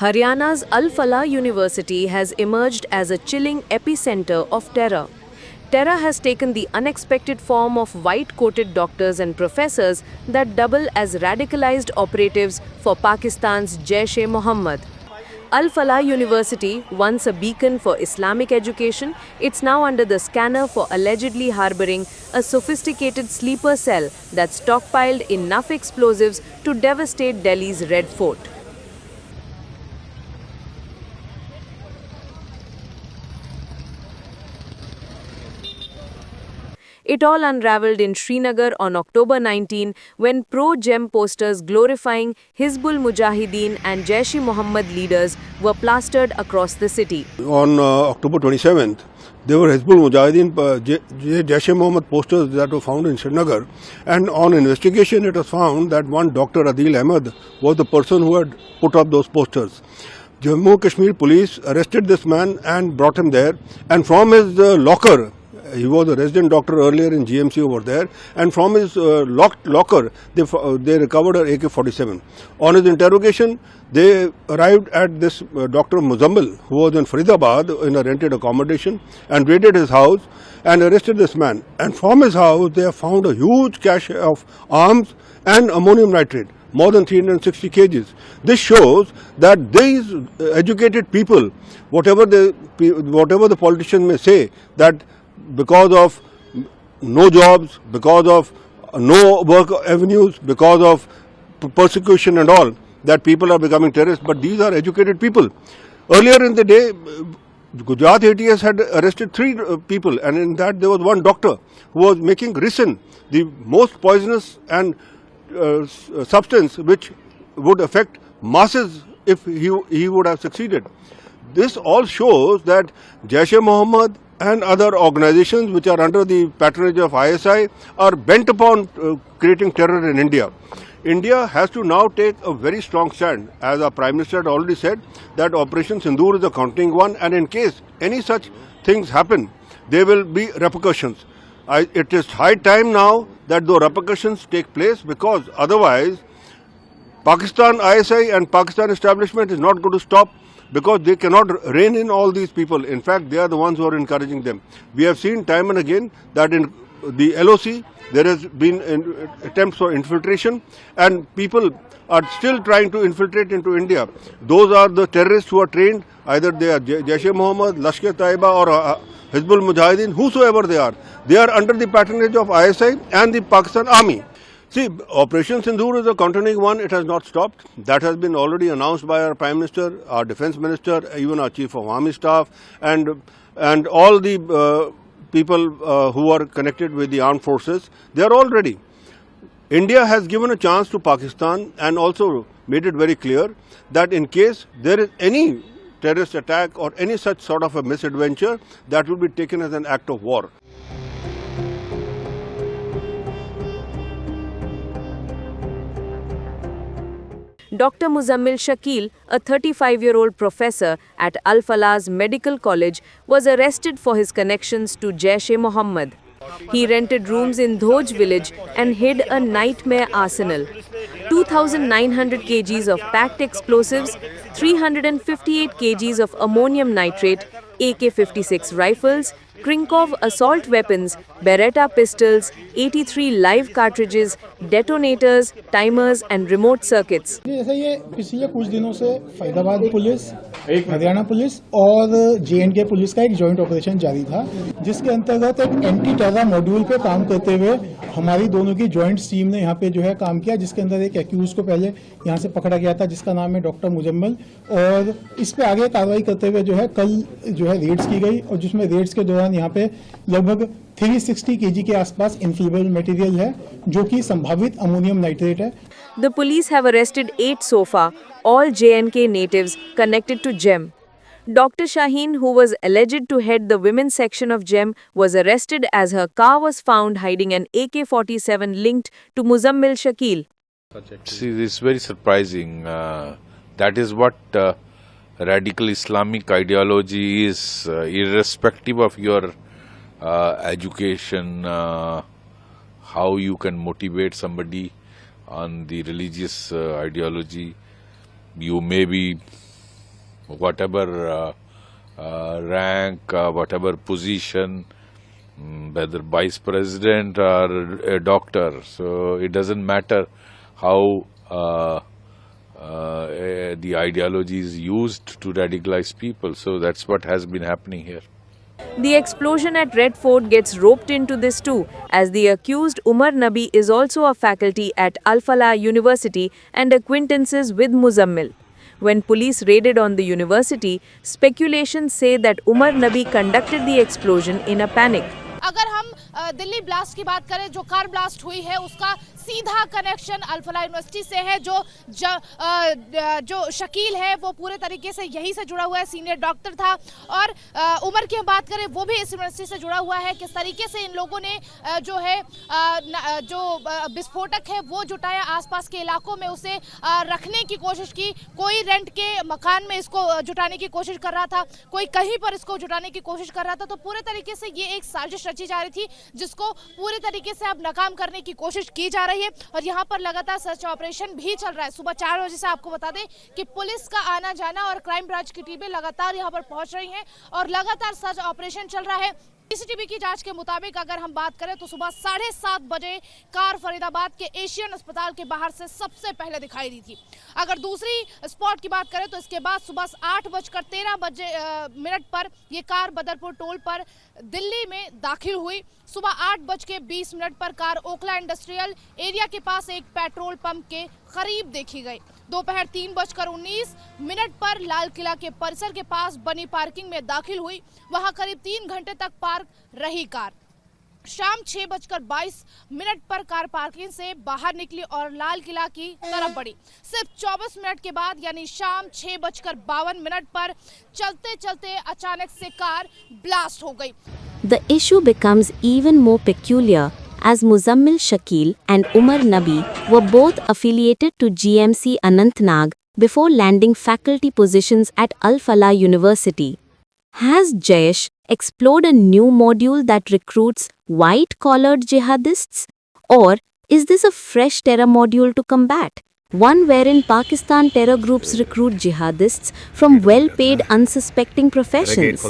Haryana's Al Falah University has emerged as a chilling epicenter of terror. Terror has taken the unexpected form of white-coated doctors and professors that double as radicalized operatives for Pakistan's Jaish-e-Mohammed. Al Falah University, once a beacon for Islamic education, it's now under the scanner for allegedly harboring a sophisticated sleeper cell that stockpiled enough explosives to devastate Delhi's Red Fort. It all unraveled in Srinagar on October 19 when pro-Jem posters glorifying Hizbul Mujahideen and Jaish-e-Mohammed leaders were plastered across the city. On October 27th, there were Hizbul Mujahideen, Jaish-e-Mohammed posters that were found in Srinagar, and on investigation it was found that one Dr. Adil Ahmed was the person who had put up those posters. Jammu Kashmir police arrested this man and brought him there, and from his locker, he was a resident doctor earlier in GMC over there, and from his locked locker, they recovered an AK-47. On his interrogation, they arrived at this Dr. Muzammil, who was in Faridabad in a rented accommodation, and raided his house and arrested this man. And from his house, they have found a huge cache of arms and ammonium nitrate, more than 360 kgs. This shows that these educated people, whatever the politician may say, that because of no jobs, because of no work avenues, because of persecution and all, that people are becoming terrorists, but these are educated people. Earlier in the day, Gujarat ATS had arrested 3 people, and in that there was one doctor who was making ricin, the most poisonous and substance which would affect masses if he would have succeeded. This all shows that Jaish-e-Mohammed and other organizations which are under the patronage of ISI are bent upon creating terror in India. India has to now take a very strong stand. As our Prime Minister had already said, that Operation Sindoor is a counting one, and in case any such things happen, there will be repercussions. It is high time now that the repercussions take place, because otherwise Pakistan ISI and Pakistan establishment is not going to stop, because they cannot rein in all these people. In fact, they are the ones who are encouraging them. We have seen time and again that in the LOC, there has been attempts for infiltration, and people are still trying to infiltrate into India. Those are the terrorists who are trained, either they are Jaish-e-Mohammed, Lashkar-e-Taiba or Hizbul Mujahideen, whosoever they are. They are under the patronage of ISI and the Pakistan Army. See, Operation Sindoor is a continuing one. It has not stopped. That has been already announced by our Prime Minister, our Defence Minister, even our Chief of Army Staff, and all the people who are connected with the armed forces. They are all ready. India has given a chance to Pakistan and also made it very clear that in case there is any terrorist attack or any such sort of a misadventure, that will be taken as an act of war. Dr. Muzammil Shakil, a 35-year-old professor at Al Falah's Medical College, was arrested for his connections to Jaish-e-Mohammed. He rented rooms in Dhoj village and hid a nightmare arsenal: 2,900 kgs of packed explosives, 358 kgs of ammonium nitrate, AK-56 rifles, Krinkov assault weapons, Beretta pistols, 83 live cartridges, detonators, timers and remote circuits. जैसे ये पिछले कुछ दिनों से Faridabad police, Haryana police और J&K police का एक joint operation जारी था, जिसके अंतर्गत एक एंटी टेरर मॉड्यूल पे काम करते हुए हमारी दोनों की जॉइंट टीम ने यहाँ पे जो है काम किया, जिसके अंदर एक एक्यूज को पहले यहाँ से पकड़ा गया था, जिसका नाम है डॉक्टर मुजम्मल, और इस पे आगे कार्रवाई करते हुए जो है कल जो है रेड्स की गई, और जिसमें रेड्स के दौरान यहाँ पे लगभग 360 kg के आसपास इन्फ्लेमेबल मटेरियल है, जो कि संभावित अमोनियम नाइट्रेट है. The police have arrested 8 so far, all J&K natives connected to JEM. Dr. Shaheen, who was alleged to head the women's section of JEM, was arrested as her car was found hiding an AK-47 linked to Muzammil Shakil. See, this is very surprising. That is what radical Islamic ideology is, irrespective of your education, how you can motivate somebody on the religious ideology. You may be whatever rank, whatever position, whether vice president or a doctor. So it doesn't matter how the ideology is used to radicalize people. So that's what has been happening here. The explosion at Red Fort gets roped into this too, as the accused Umar Nabi is also a faculty at Al Falah University and acquaintances with Muzammil. When police raided on the university, speculations say that Umar Nabi conducted the explosion in a panic. अगर हम Delhi blast की बात करें, जो car blast हुई है उसका सीधा कनेक्शन अल फलाह यूनिवर्सिटी से है। जो शकील है वो पूरे तरीके से यहीं से जुड़ा हुआ है, सीनियर डॉक्टर था। और उमर की हम बात करें, वो भी इस यूनिवर्सिटी से जुड़ा हुआ है। किस तरीके से इन लोगों ने जो है जो विस्फोटक है वो जुटाया, आसपास के इलाकों में उसे रखने की कोशिश की। कोई रेंट के मकान में इसको जुटाने की कोशिश कर रहा था, कोई कहीं पर इसको जुटाने की कोशिश कर रहा था। तो पूरे तरीके से ये एक साजिश रची जा रही थी, जिसको पूरे तरीके से अब नाकाम करने की कोशिश की जा रही है। और यहाँ पर लगातार सर्च ऑपरेशन भी चल रहा है। सुबह 4 बजे से आपको बता दें कि पुलिस का आना जाना और क्राइम ब्रांच की टीमें लगातार यहाँ पर पहुंच रही हैं और लगातार सर्च ऑपरेशन चल रहा है। सीसीटीवी की जांच के मुताबिक अगर हम बात करें तो सुबह 7:30 बजे कार फरीदाबाद के एशियन अस्पताल के बाहर से सबसे पहले दिखाई दी थी। अगर दूसरी स्पॉट की बात करें तो इसके बाद सुबह 8:13 पर यह कार बदरपुर टोल पर दिल्ली में दाखिल हुई। सुबह 8:20 पर कार ओखला इंडस्ट्रियल एरिया के पास एक पेट्रोल पंप के करीब देखी गई। दोपहर 3:19 पर लाल किला के परिसर के पास बनी पार्किंग में दाखिल हुई। वहां करीब 3 घंटे तक पार्क रही कार। शाम 6:22 पर कार पार्किंग से बाहर निकली और लाल किला की तरफ बढ़ी। सिर्फ 24 मिनट के बाद यानी शाम 6:52 पर चलते चलते अचानक से कार ब्लास्ट हो गई। The issue becomes even more peculiar as Muzammil Shakil and Umar Nabi were both affiliated to GMC Anantnag before landing faculty positions at Al Falah University. Has Jaish explored a new module that recruits white-collared jihadists? Or is this a fresh terror module to combat? One wherein Pakistan terror groups recruit jihadists from well-paid unsuspecting professions?